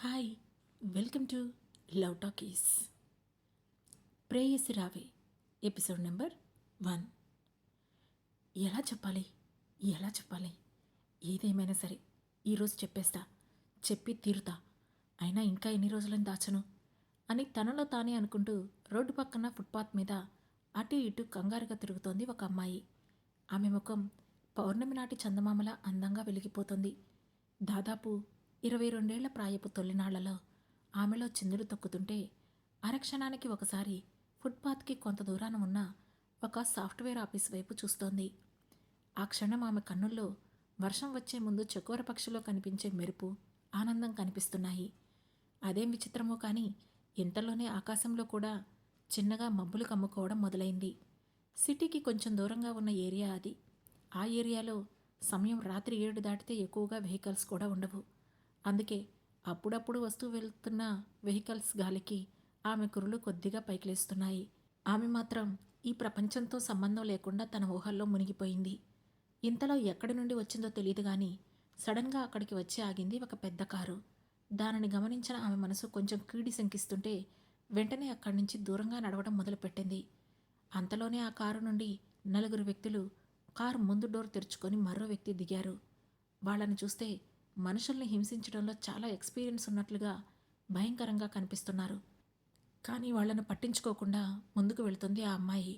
Hi, welcome to love talkies. ప్రేయసి రావే episode number 1. ఎలా చెప్పాలి ఎలా చెప్పాలి ఏదేమైనా సరే ఈరోజు చెప్పేస్తా, చెప్పి తీరుతా, అయినా ఇంకా ఎన్ని రోజులని దాచను అని తనలో తానే అనుకుంటూ రోడ్డు పక్కన ఫుట్పాత్ మీద అటు ఇటు కంగారుగా తిరుగుతోంది ఒక అమ్మాయి. ఆమె ముఖం పౌర్ణమి నాటి చందమామలా అందంగా వెలిగిపోతుంది. దాదాపు 22 ప్రాయపు తొలినాళ్లలో ఆమెలో చిందులు తొక్కుతుంటే అరక్షణానికి ఒకసారి ఫుట్పాత్కి కొంత దూరాన ఉన్న ఒక సాఫ్ట్వేర్ ఆఫీస్ వైపు చూస్తోంది. ఆ క్షణం ఆమె కన్నుల్లో వర్షం వచ్చే ముందు చకోర పక్షిలో కనిపించే మెరుపు, ఆనందం కనిపిస్తున్నాయి. అదేం విచిత్రమో కానీ ఇంతలోనే ఆకాశంలో కూడా చిన్నగా మబ్బులు కమ్ముకోవడం మొదలైంది. సిటీకి కొంచెం దూరంగా ఉన్న ఏరియా అది. ఆ ఏరియాలో సమయం రాత్రి 7 దాటితే ఎక్కువగా వెహికల్స్ కూడా ఉండవు. అందుకే అప్పుడప్పుడు వస్తూ వెళ్తున్న వెహికల్స్ గాలికి ఆమె కురులు కొద్దిగా పైకిలేస్తున్నాయి. ఆమె మాత్రం ఈ ప్రపంచంతో సంబంధం లేకుండా తన ఊహల్లో మునిగిపోయింది. ఇంతలో ఎక్కడి నుండి వచ్చిందో తెలియదు కానీ సడన్గా అక్కడికి వచ్చి ఆగింది ఒక పెద్ద కారు. దానిని గమనించిన ఆమె మనసు కొంచెం కీడి శంకిస్తుంటే వెంటనే అక్కడి నుంచి దూరంగా నడవడం మొదలుపెట్టింది. అంతలోనే ఆ కారు నుండి 4 వ్యక్తులు కారు ముందు డోర్ తెరుచుకొని మరో వ్యక్తి దిగారు. వాళ్ళని చూస్తే మనుషుల్ని హింసించడంలో చాలా ఎక్స్పీరియన్స్ ఉన్నట్లుగా భయంకరంగా కనిపిస్తున్నారు. కానీ వాళ్లను పట్టించుకోకుండా ముందుకు వెళుతుంది ఆ అమ్మాయి.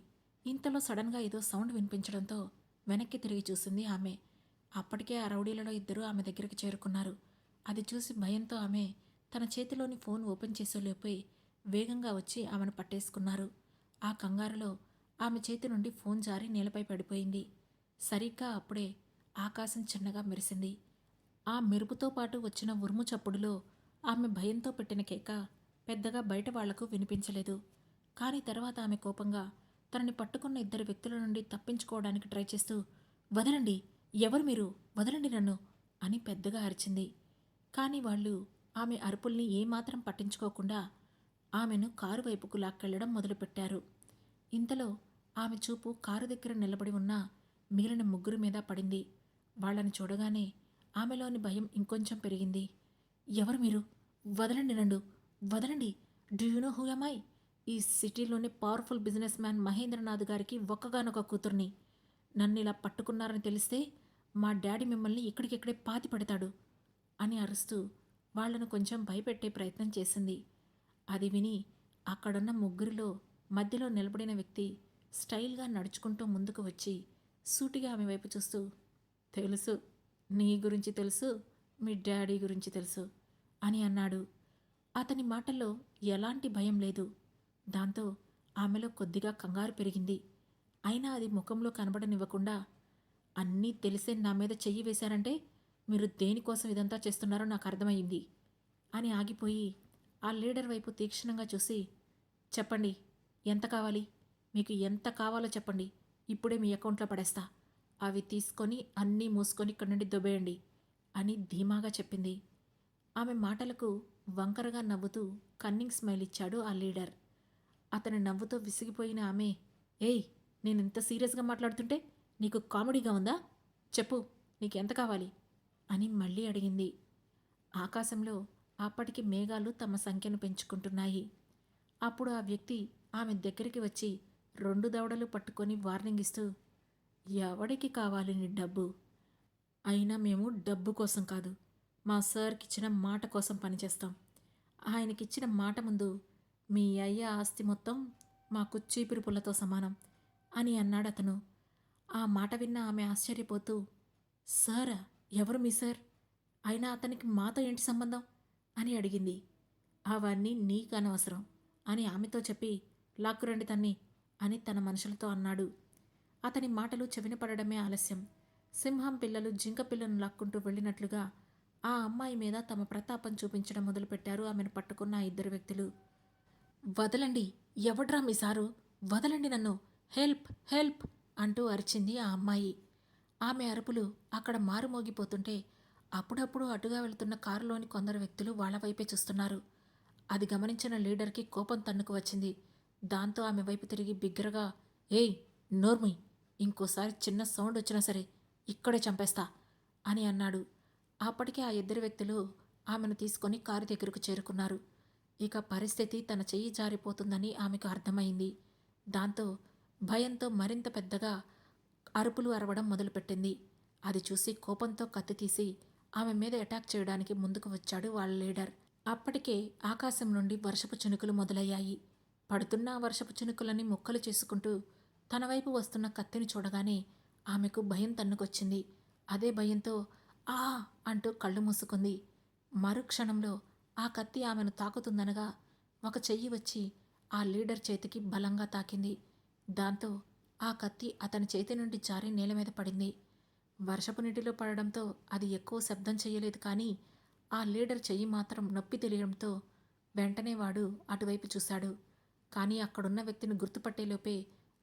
ఇంతలో సడన్గా ఏదో సౌండ్ వినిపించడంతో వెనక్కి తిరిగి చూసింది ఆమె. అప్పటికే ఆ రౌడీలలో 2 ఆమె దగ్గరికి చేరుకున్నారు. అది చూసి భయంతో ఆమె తన చేతిలోని ఫోన్ ఓపెన్ చేసేలోపే వేగంగా వచ్చి ఆమెను పట్టేసుకున్నారు. ఆ కంగారులో ఆమె చేతి నుండి ఫోన్ జారి నేలపై పడిపోయింది. సరిగ్గా అప్పుడే ఆకాశం చిన్నగా మెరిసింది. ఆ మెరుపుతో పాటు వచ్చిన ఉరుము చప్పుడులో ఆమె భయంతో పెట్టిన కేక పెద్దగా బయట వాళ్లకు వినిపించలేదు. కానీ తర్వాత ఆమె కోపంగా తనని పట్టుకున్న 2 వ్యక్తుల నుండి తప్పించుకోవడానికి ట్రై చేస్తూ, "వదలండి, ఎవరు మీరు, వదలండి నన్ను" అని పెద్దగా అరిచింది. కానీ వాళ్ళు ఆమె అరుపుల్ని ఏమాత్రం పట్టించుకోకుండా ఆమెను కారు వైపుకు లాక్కెళ్లడం మొదలుపెట్టారు. ఇంతలో ఆమె చూపు కారు దగ్గర నిలబడి ఉన్న మిగిలిన 3 మీద పడింది. వాళ్ళని చూడగానే ఆమెలోని భయం ఇంకొంచెం పెరిగింది. "ఎవరు మీరు? వదలండి నన్ను, వదలండి. Do you know who am I? ఈ సిటీలోని పవర్ఫుల్ బిజినెస్ మ్యాన్ మహేంద్రనాథ్ గారికి ఒక్కగానొక కూతుర్ని. నన్ను ఇలా పట్టుకున్నారని తెలిస్తే మా డాడీ మిమ్మల్ని ఇక్కడికిక్కడే పాతి పెడతాడు" అని అరుస్తూ వాళ్లను కొంచెం భయపెట్టే ప్రయత్నం చేసింది. అది విని అక్కడున్న 3 మధ్యలో నిలబడిన వ్యక్తి స్టైల్గా నడుచుకుంటూ ముందుకు వచ్చి సూటిగా ఆమె వైపు చూస్తూ, "తెలుసు, నీ గురించి తెలుసు, మీ డాడీ గురించి తెలుసు" అని అన్నాడు. అతని మాటల్లో ఎలాంటి భయం లేదు. దాంతో ఆమెలో కొద్దిగా కంగారు పెరిగింది. అయినా అది ముఖంలో కనబడనివ్వకుండా, "అన్నీ తెలిసే నా మీద చెయ్యి వేశారంటే మీరు దేనికోసం ఇదంతా చేస్తున్నారో నాకు అర్థమయ్యింది" అని ఆగిపోయి ఆ లీడర్ వైపు తీక్షణంగా చూసి, "చెప్పండి, ఎంత కావాలి? మీకు ఎంత కావాలో చెప్పండి, ఇప్పుడే మీ అకౌంట్లో పడేస్తా. అవి తీసుకొని అన్నీ మూసుకొని ఇక్కడి నుండి దొబ్బేయండి" అని ధీమాగా చెప్పింది. ఆమె మాటలకు వంకరగా నవ్వుతూ కన్నింగ్ స్మైల్ ఇచ్చాడు ఆ లీడర్. అతని నవ్వుతో విసిగిపోయిన ఆమె, "ఏయ్, నేనింత సీరియస్గా మాట్లాడుతుంటే నీకు కామెడీగా ఉందా? చెప్పు, నీకెంత కావాలి" అని మళ్ళీ అడిగింది. ఆకాశంలో అప్పటికి మేఘాలు తమ సంఖ్యను పెంచుకుంటున్నాయి. అప్పుడు ఆ వ్యక్తి ఆమె దగ్గరికి వచ్చి 2 దవడలు పట్టుకొని వార్నింగ్ ఇస్తూ, "ఎవడికి కావాలి నీ డబ్బు? అయినా మేము డబ్బు కోసం కాదు, మా సార్కిచ్చిన మాట కోసం పనిచేస్తాం. ఆయనకిచ్చిన మాట ముందు మీ అయ్య ఆస్తి మొత్తం మాకు చీపిరి పుల్లతో సమానం" అని అన్నాడతను. ఆ మాట విన్న ఆమె ఆశ్చర్యపోతూ, "సారా? ఎవరు మీ సార్? అయినా అతనికి మాతో ఏంటి సంబంధం?" అని అడిగింది. "అవన్నీ నీకు అనవసరం" అని ఆమెతో చెప్పి, "లాక్కురండి తన్ని" అని తన మనుషులతో అన్నాడు. అతని మాటలు చెవిన పడడమే ఆలస్యం. సింహం పిల్లలు జింక పిల్లను లాక్కుంటూ వెళ్ళినట్లుగా ఆ అమ్మాయి మీద తమ ప్రతాపం చూపించడం మొదలుపెట్టారు ఆమెను పట్టుకున్న ఆ 2 వ్యక్తులు. "వదలండి, ఎవడ్రా మీ సారు? వదలండి నన్ను, హెల్ప్, హెల్ప్" అంటూ అరిచింది ఆ అమ్మాయి. ఆమె అరుపులు అక్కడ మారుమోగిపోతుంటే అప్పుడప్పుడు అటుగా వెళుతున్న కారులోని కొందరు వ్యక్తులు వాళ్ల వైపే చూస్తున్నారు. అది గమనించిన లీడర్కి కోపం తన్నుకు వచ్చింది. దాంతో ఆమె వైపు తిరిగి బిగ్గరగా, "ఏయ్, నోర్ముయ్, ఇంకోసారి చిన్న సౌండ్ వచ్చినా సరే ఇక్కడే చంపేస్తా" అని అన్నాడు. అప్పటికే ఆ 2 వ్యక్తులు ఆమెను తీసుకొని కారు దగ్గరకు చేరుకున్నారు. ఇక పరిస్థితి తన చెయ్యి జారిపోతుందని ఆమెకు అర్థమైంది. దాంతో భయంతో మరింత పెద్దగా అరుపులు అరవడం మొదలుపెట్టింది. అది చూసి కోపంతో కత్తి తీసి ఆమె మీద అటాక్ చేయడానికి ముందుకు వచ్చాడు వాళ్ళ లీడర్. అప్పటికే ఆకాశం నుండి వర్షపు చినుకులు మొదలయ్యాయి. పడుతున్న ఆ వర్షపు చినుకులని ముక్కలు చేసుకుంటూ తన వైపు వస్తున్న కత్తిని చూడగానే ఆమెకు భయం తన్నుకొచ్చింది. అదే భయంతో ఆ అంటూ కళ్ళు మూసుకుంది. మరుక్షణంలో ఆ కత్తి ఆమెను తాకుతుందనగా ఒక చెయ్యి వచ్చి ఆ లీడర్ చేతికి బలంగా తాకింది. దాంతో ఆ కత్తి అతని చేతి నుండి జారి నేల మీద పడింది. వర్షపు నీటిలో పడడంతో అది ఎక్కువ శబ్దం చేయలేదు, కానీ ఆ లీడర్ చెయ్యి మాత్రం నొప్పి తెలియడంతో వెంటనే వాడు అటువైపు చూశాడు. కానీ అక్కడున్న వ్యక్తిని గుర్తుపట్టేలోపే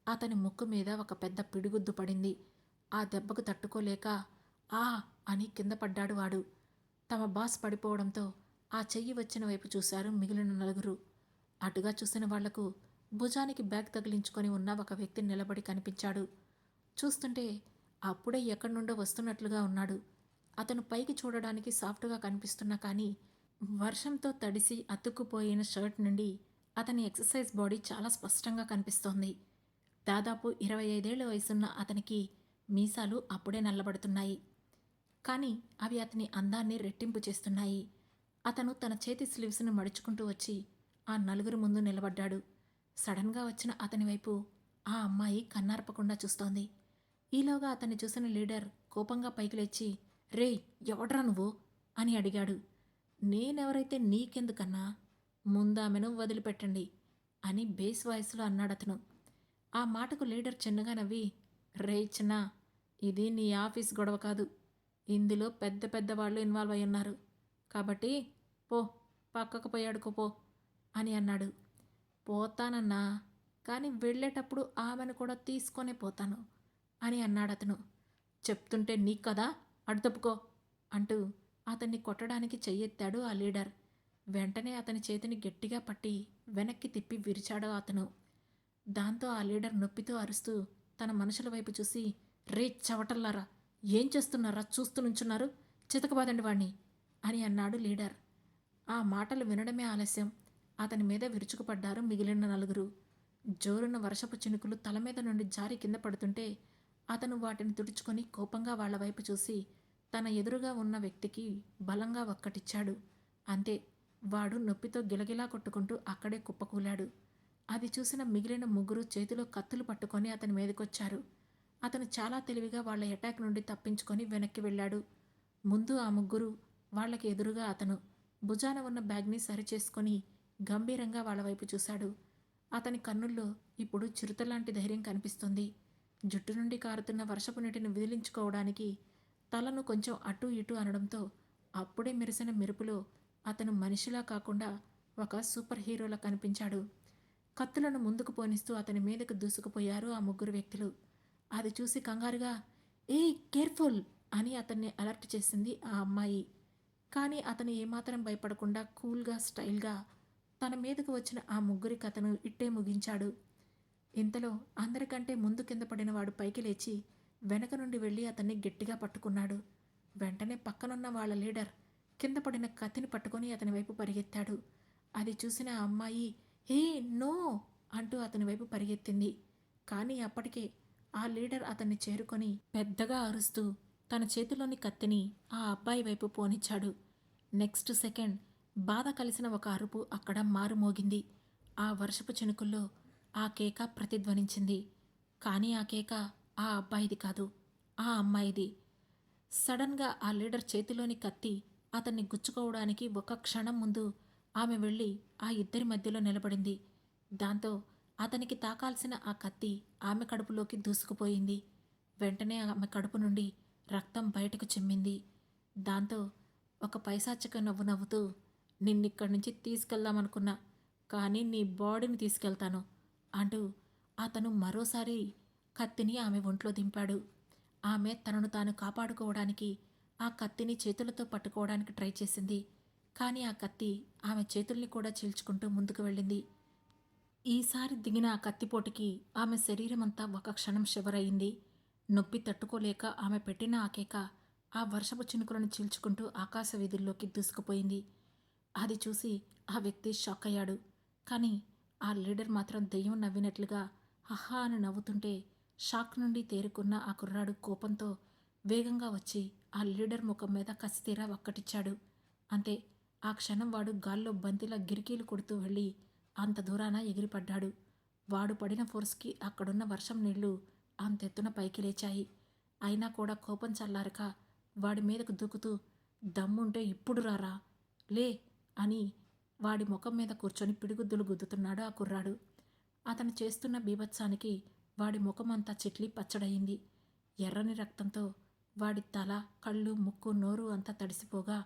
అతని ముక్కు మీద ఒక పెద్ద పిడిగుద్దు పడింది. ఆ దెబ్బకు తట్టుకోలేక ఆ అని కింద పడ్డాడు వాడు. తమ బాస్ పడిపోవడంతో ఆ చెయ్యి వచ్చిన వైపు చూశారు మిగిలిన నలుగురు. అటుగా చూసిన వాళ్లకు భుజానికి బ్యాగ్ తగిలించుకొని ఉన్న ఒక వ్యక్తి నిలబడి కనిపించాడు. చూస్తుంటే అప్పుడే ఎక్కడి నుండో వస్తున్నట్లుగా ఉన్నాడు. అతను పైకి చూడడానికి సాఫ్ట్గా కనిపిస్తున్నా కానీ వర్షంతో తడిసి అతుక్కుపోయిన షర్ట్ నుండి అతని ఎక్సర్సైజ్ బాడీ చాలా స్పష్టంగా కనిపిస్తోంది. దాదాపు 25 ఏళ్ల వయసున్న అతనికి మీసాలు అప్పుడే నల్లబడుతున్నాయి. కానీ అవి అతని అందాన్ని రెట్టింపు చేస్తున్నాయి. అతను తన చేతి స్లీవ్స్ను మడుచుకుంటూ వచ్చి ఆ నలుగురు ముందు నిలబడ్డాడు. సడన్గా వచ్చిన అతని వైపు ఆ అమ్మాయి కన్నార్పకుండా చూస్తోంది. ఈలోగా అతన్ని చూసిన లీడర్ కోపంగా పైకి లేచి, రేయ్, ఎవడ్రా నువ్వు అని అడిగాడు. నేనెవరైతే నీకెందుకన్నా, ముందామెను వదిలిపెట్టండి అని బేస్ వాయిస్లో అన్నాడతను. ఆ మాటకు లీడర్ చిన్నగా నవ్వి, రేయ్ చిన్నా, ఇది నీ ఆఫీస్ గొడవ కాదు. ఇందులో పెద్ద పెద్ద వాళ్ళు ఇన్వాల్వ్ అయి ఉన్నారు. కాబట్టి పో, పక్కకు పోయి ఆడుకోపో అని అన్నాడు. పోతానన్నా, కానీ వెళ్ళేటప్పుడు ఆమెను కూడా తీసుకొనే పోతాను అని అన్నాడతను. చెప్తుంటే నీకు కదా, అడు తప్పుకో అంటూ అతన్ని కొట్టడానికి చెయ్యెత్తాడు ఆ లీడర్. వెంటనే అతని చేతిని గట్టిగా పట్టి వెనక్కి తిప్పి విరిచాడు అతను. దాంతో ఆ లీడర్ నొప్పితో అరుస్తూ తన మనుషుల వైపు చూసి, రే చవటల్లారా, ఏం చేస్తున్నారా చూస్తూ నుంచున్నారు, చితకబాదండి వాణ్ణి అని అన్నాడు లీడర్. ఆ మాటలు వినడమే ఆలస్యం. అతని మీద విరుచుకుపడ్డారు మిగిలిన నలుగురు. జోరున వర్షపు చినుకులు తల మీద నుండి జారి కింద పడుతుంటే అతను వాటిని తుడుచుకొని కోపంగా వాళ్ల వైపు చూసి తన ఎదురుగా ఉన్న వ్యక్తికి బలంగా ఒక్కటిచ్చాడు. అంతే, వాడు నొప్పితో గిలగిలా కొట్టుకుంటూ అక్కడే కుప్పకూలాడు. అది చూసిన మిగిలిన ముగ్గురు చేతిలో కత్తులు పట్టుకొని అతని మీదకొచ్చారు. అతను చాలా తెలివిగా వాళ్ల అటాక్ నుండి తప్పించుకొని వెనక్కి వెళ్ళాడు. ముందు ఆ ముగ్గురు, వాళ్లకి ఎదురుగా అతను భుజాన ఉన్న బ్యాగ్ని సరిచేసుకొని గంభీరంగా వాళ్ల వైపు చూశాడు. అతని కన్నుల్లో ఇప్పుడు చిరుతలాంటి ధైర్యం కనిపిస్తుంది. జుట్టు నుండి కారుతున్న వర్షపు నీటిని విదిలించుకోవడానికి తలను కొంచెం అటూ ఇటూ అనడంతో అప్పుడే మెరిసిన మెరుపులో అతను మనిషిలా కాకుండా ఒక సూపర్ హీరోలా కనిపించాడు. కత్తులను ముందుకు పోనిస్తూ అతని మీదకు దూసుకుపోయారు ఆ ముగ్గురు వ్యక్తులు. అది చూసి కంగారుగా, ఏయ్ కేర్ఫుల్ అని అతన్ని అలర్ట్ చేసింది ఆ అమ్మాయి. కానీ అతను ఏమాత్రం భయపడకుండా కూల్గా స్టైల్గా తన మీదకు వచ్చిన ఆ ముగ్గురి కథను ఇట్టే ముగించాడు. ఇంతలో అందరికంటే ముందు కింద పడిన వాడు పైకి లేచి వెనక నుండి వెళ్ళి అతన్ని గట్టిగా పట్టుకున్నాడు. వెంటనే పక్కనున్న వాళ్ళ లీడర్ కింద పడిన కత్తిని పట్టుకొని అతని వైపు పరిగెత్తాడు. అది చూసిన ఆ అమ్మాయి, హే నో అంటూ అతని వైపు పరిగెత్తింది. కానీ అప్పటికే ఆ లీడర్ అతన్ని చేరుకొని పెద్దగా అరుస్తూ తన చేతిలోని కత్తిని ఆ అబ్బాయి వైపు పోనిచ్చాడు. నెక్స్ట్ సెకండ్ బాధ కలిసిన ఒక అరుపు అక్కడ మారుమోగింది. ఆ వర్షపు చినుకుల్లో ఆ కేక ప్రతిధ్వనించింది. కానీ ఆ కేక ఆ అబ్బాయిది కాదు, ఆ అమ్మాయిది. సడన్గా ఆ లీడర్ చేతిలోని కత్తి అతన్ని గుచ్చుకోవడానికి ఒక క్షణం ముందు ఆమె వెళ్ళి ఆ ఇద్దరి మధ్యలో నిలబడింది. దాంతో అతనికి తాకాల్సిన ఆ కత్తి ఆమె కడుపులోకి దూసుకుపోయింది. వెంటనే ఆమె కడుపు నుండి రక్తం బయటకు చిమ్మింది. దాంతో ఒక పైశాచిక నవ్వు నవ్వుతూ, నిన్నిక్కడి నుంచి తీసుకెళ్దామనుకున్నా, కానీ నీ బాడీని తీసుకెళ్తాను అంటూ అతను మరోసారి కత్తిని ఆమె ఒంట్లో దింపాడు. ఆమె తనను తాను కాపాడుకోవడానికి ఆ కత్తిని చేతులతో పట్టుకోవడానికి ట్రై చేసింది. కానీ ఆ కత్తి ఆమె చేతుల్ని కూడా చీల్చుకుంటూ ముందుకు వెళ్ళింది. ఈసారి దిగిన ఆ కత్తిపోటుకి ఆమె శరీరమంతా ఒక క్షణం షివరయింది. నొప్పి తట్టుకోలేక ఆమె పెట్టిన ఆ కేక ఆ వర్షపు చినుకులను చీల్చుకుంటూ ఆకాశ వీధుల్లోకి దూసుకుపోయింది. అది చూసి ఆ వ్యక్తి షాక్ అయ్యాడు. కానీ ఆ లీడర్ మాత్రం దెయ్యం నవ్వినట్లుగా హహా అని నవ్వుతుంటే షాక్ నుండి తేరుకున్న ఆ కుర్రాడు కోపంతో వేగంగా వచ్చి ఆ లీడర్ ముఖం మీద కసితీరా ఒక్కటిచ్చాడు. అంతే, ఆ క్షణం వాడు గాల్లో బంతిలా గిరికీలు కొడుతూ వెళ్ళి అంత దూరాన ఎగిరిపడ్డాడు. వాడు పడిన ఫోర్స్కి అక్కడున్న వర్షం నీళ్లు అంతెత్తున పైకి లేచాయి. అయినా కూడా కోపం చల్లారక వాడి మీదకు దూకుతూ దమ్ముంటే ఇప్పుడు రారా, లే అని వాడి ముఖం మీద కూర్చొని పిడిగుద్దులు గుద్దుతున్నాడు ఆ కుర్రాడు. అతను చేస్తున్న బీభత్సానికి వాడి ముఖమంతా చిట్లి పచ్చడయింది. ఎర్రని రక్తంతో వాడి తల, కళ్ళు, ముక్కు, నోరు అంతా తడిసిపోగా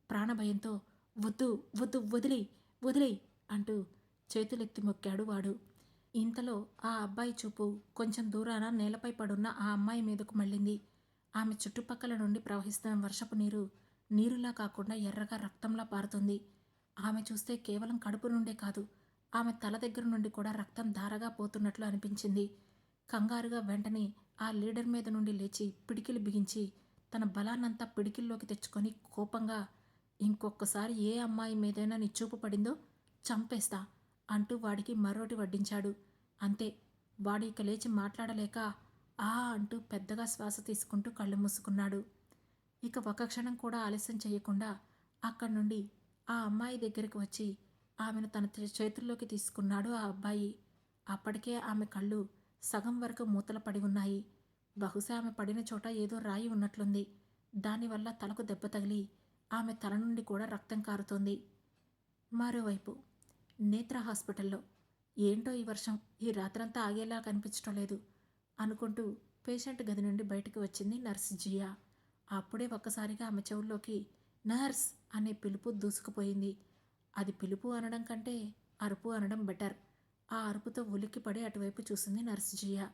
ప్రాణభయంతో వద్దు వద్దు వదిలేయ్ వదిలేయ్ అంటూ చేతులెత్తి మొక్కాడు వాడు. ఇంతలో ఆ అబ్బాయి చూపు కొంచెం దూరాన నేలపై పడున్న ఆ అమ్మాయి మీదకు మళ్ళింది. ఆమె చుట్టుపక్కల నుండి ప్రవహిస్తున్న వర్షపు నీరు నీరులా కాకుండా ఎర్రగా రక్తంలా పారుతుంది. ఆమె చూస్తే కేవలం కడుపు నుండే కాదు, ఆమె తల దగ్గర నుండి కూడా రక్తం ధారగా పోతున్నట్లు అనిపించింది. కంగారుగా వెంటనే ఆ లీడర్ మీద నుండి లేచి పిడికిలు బిగించి తన బలాన్నంతా పిడికిల్లోకి తెచ్చుకొని కోపంగా, ఇంకొక్కసారి ఏ అమ్మాయి మీదైనా నీ చూపు పడిందో చంపేస్తా అంటూ వాడికి మరోటి వడ్డించాడు. అంతే, వాడు ఇక లేచి మాట్లాడలేక ఆ అంటూ పెద్దగా శ్వాస తీసుకుంటూ కళ్ళు మూసుకున్నాడు. ఇక ఒక క్షణం కూడా ఆలస్యం చేయకుండా అక్కడి నుండి ఆ అమ్మాయి దగ్గరికి వచ్చి ఆమెను తన చేతుల్లోకి తీసుకున్నాడు ఆ అబ్బాయి. అప్పటికే ఆమె కళ్ళు సగం వరకు మూతలు పడి ఉన్నాయి. బహుశా ఆమె పడిన చోట ఏదో రాయి ఉన్నట్లుంది. దానివల్ల తలకు దెబ్బ తగిలి ఆమె తల నుండి కూడా రక్తం కారుతోంది. మరోవైపు నేత్ర హాస్పిటల్లో ఏంటో ఈ వర్షం ఈ రాత్రంతా ఆగేలా కనిపించటం లేదు అనుకుంటూ పేషెంట్ గది నుండి బయటికి వచ్చింది నర్స్ జియా. అప్పుడే ఒక్కసారిగా ఆమె చెవుల్లోకి నర్స్ అనే పిలుపు దూసుకుపోయింది. అది పిలుపు అనడం కంటే అరుపు అనడం బెటర్. ఆ అరుపుతో ఉలిక్కిపడి అటువైపు చూసింది నర్స్ జియా.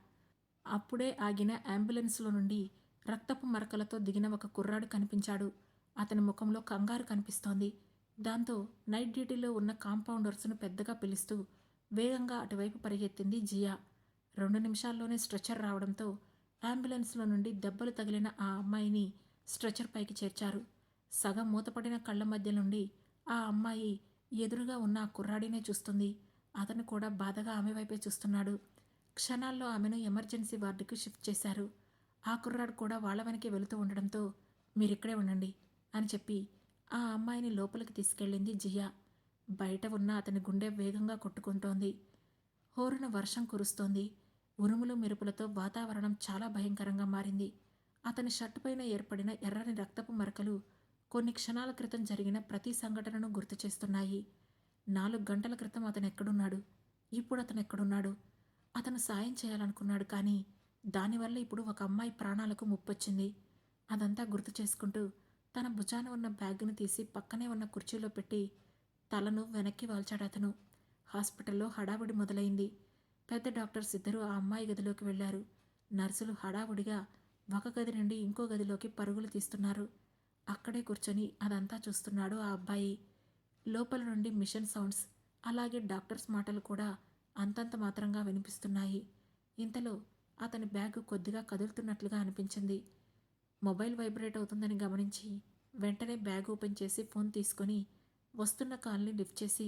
అప్పుడే ఆగిన అంబులెన్స్లో నుండి రక్తపు మరకలతో దిగిన ఒక కుర్రాడు కనిపించాడు. అతని ముఖంలో కంగారు కనిపిస్తోంది. దాంతో నైట్ డ్యూటీలో ఉన్న కాంపౌండర్స్ను పెద్దగా పిలుస్తూ వేగంగా అటువైపు పరిగెత్తింది జియా. 2 నిమిషాల్లోనే స్ట్రెచర్ రావడంతో అంబులెన్స్లో నుండి దెబ్బలు తగిలిన ఆ అమ్మాయిని స్ట్రెచర్ పైకి చేర్చారు. సగం మూతపడిన కళ్ళ మధ్య నుండి ఆ అమ్మాయి ఎదురుగా ఉన్న ఆ కుర్రాడినే చూస్తుంది. అతను కూడా బాధగా ఆమె వైపే చూస్తున్నాడు. క్షణాల్లో ఆమెను ఎమర్జెన్సీ వార్డుకు షిఫ్ట్ చేశారు. ఆ కుర్రాడు కూడా వాళ్ళ వెనకే వెళుతూ ఉండడంతో మీరిక్కడే ఉండండి అని చెప్పి ఆ అమ్మాయిని లోపలికి తీసుకెళ్ళింది జియా. బయట ఉన్న అతని గుండె వేగంగా కొట్టుకుంటోంది. హోరున వర్షం కురుస్తోంది. ఉరుములు మెరుపులతో వాతావరణం చాలా భయంకరంగా మారింది. అతని షర్టు పైన ఏర్పడిన ఎర్రని రక్తపు మరకలు కొన్ని క్షణాల క్రితం జరిగిన ప్రతి సంఘటనను గుర్తు చేస్తున్నాయి. 4 గంటల క్రితం అతను ఎక్కడున్నాడు, ఇప్పుడు అతను ఎక్కడున్నాడు? అతను సాయం చేయాలనుకున్నాడు, కానీ దానివల్ల ఇప్పుడు ఒక అమ్మాయి ప్రాణాలకు ముప్పొచ్చింది. అదంతా గుర్తు చేసుకుంటూ తన భుజాన ఉన్న బ్యాగును తీసి పక్కనే ఉన్న కుర్చీలో పెట్టి తలను వెనక్కి వాల్చాడు అతను. హాస్పిటల్లో హడావుడి మొదలైంది. పెద్ద డాక్టర్స్ ఇద్దరూ ఆ అమ్మాయి గదిలోకి వెళ్లారు. నర్సులు హడావుడిగా ఒక గది నుండి ఇంకో గదిలోకి పరుగులు తీస్తున్నారు. అక్కడే కూర్చొని అదంతా చూస్తున్నాడు ఆ అబ్బాయి. లోపల నుండి మిషన్ సౌండ్స్, అలాగే డాక్టర్స్ మాటలు కూడా అంతంత మాత్రంగా వినిపిస్తున్నాయి. ఇంతలో అతని బ్యాగు కొద్దిగా కదులుతున్నట్లుగా అనిపించింది. మొబైల్ వైబ్రేట్ అవుతుందని గమనించి వెంటనే బ్యాగ్ ఓపెన్ చేసి ఫోన్ తీసుకొని వస్తున్న కాల్ని లిఫ్ట్ చేసి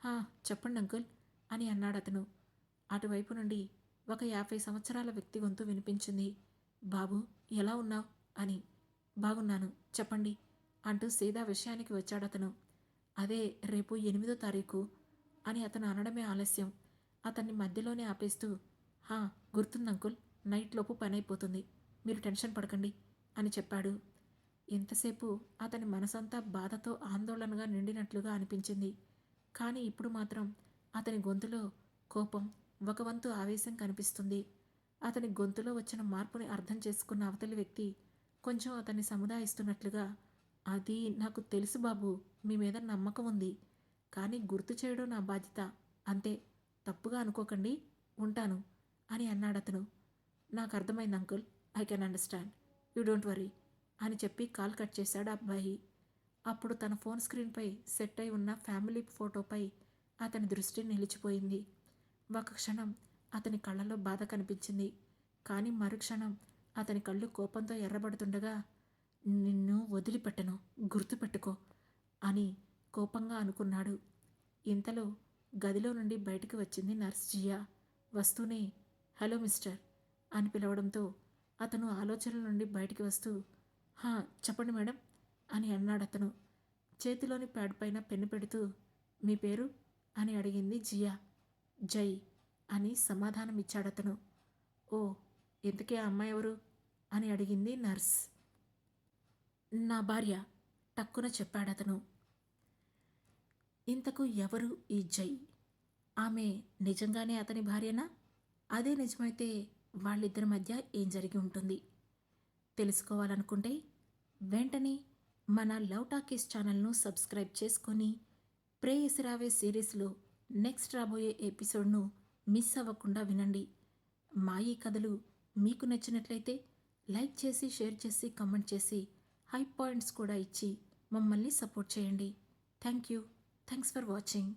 హా చెప్పండి అంకుల్ అని అన్నాడు అతను. అటువైపు నుండి ఒక 50 సంవత్సరాల వ్యక్తి గొంతు వినిపించింది. బాబు, ఎలా ఉన్నావు అని. బాగున్నాను, చెప్పండి అంటూ సీదా విషయానికి వచ్చాడతను. అదే రేపు 8వ తారీఖు అని అతను అనడమే ఆలస్యం. అతన్ని మధ్యలోనే ఆపేస్తూ హా గుర్తుంది అంకుల్, నైట్ లోపు పని అయిపోతుంది, మీరు టెన్షన్ పడకండి అని చెప్పాడు. ఇంతసేపు అతని మనసంతా బాధతో ఆందోళనగా నిండినట్లుగా అనిపించింది. కానీ ఇప్పుడు మాత్రం అతని గొంతులో కోపం, ఒక వంతు ఆవేశం కనిపిస్తుంది. అతని గొంతులో వచ్చిన మార్పుని అర్థం చేసుకున్న అవతలి వ్యక్తి కొంచెం అతన్ని సముదాయిస్తున్నట్లుగా, అది నాకు తెలుసు బాబు, మీ మీద నమ్మకం ఉంది, కానీ గుర్తు చేయడం నా బాధ్యత, అంతే, తప్పుగా అనుకోకండి, ఉంటాను అని అన్నాడతను. నాకు అర్థమైంది uncle, I can understand, you don't worry అని చెప్పి కాల్ కట్ చేశాడు అబ్బాయి. అప్పుడు తన ఫోన్ స్క్రీన్పై సెట్ అయి ఉన్న ఫ్యామిలీ ఫోటోపై అతని దృష్టి నిలిచిపోయింది. ఒక క్షణం అతని కళ్ళలో బాధ కనిపించింది. కానీ మరుక్షణం అతని కళ్ళు కోపంతో ఎర్రబడుతుండగా, నిన్ను వదిలిపెట్టను, గుర్తుపెట్టుకో అని కోపంగా అనుకున్నాడు. ఇంతలో గదిలో నుండి బయటికి వచ్చింది నర్స్ జియా. వస్తూనే హలో మిస్టర్ అని పిలవడంతో అతను ఆలోచనల నుండి బయటికి వస్తూ హా చెప్పండి మేడం అని అన్నాడతను. చేతిలోని ప్యాడ్ పైన పెన్ను పెడుతూ మీ పేరు అని అడిగింది జియా. జై అని సమాధానం ఇచ్చాడతను. ఓ ఇంతకీ ఆ అమ్మాయి ఎవరు అని అడిగింది నర్స్. నా భార్య టక్కున చెప్పాడతను. ఇంతకు ఎవరు ఈ జై? ఆమె నిజంగానే అతని భార్యనా? అదే నిజమైతే వాళ్ళిద్దరి మధ్య ఏం జరిగి ఉంటుంది? తెలుసుకోవాలనుకుంటే వెంటనే మన లవ్ టాకీస్ ఛానల్ను సబ్స్క్రైబ్ చేసుకొని ప్రేయసిరావే సిరీస్లో నెక్స్ట్ రాబోయే ఎపిసోడ్ను మిస్ అవ్వకుండా వినండి. మా ఈ కథలు మీకు నచ్చినట్లయితే లైక్ చేసి షేర్ చేసి కామెంట్ చేసి హై పాయింట్స్ కూడా ఇచ్చి మమ్మల్ని సపోర్ట్ చేయండి. Thank you. Thanks for watching.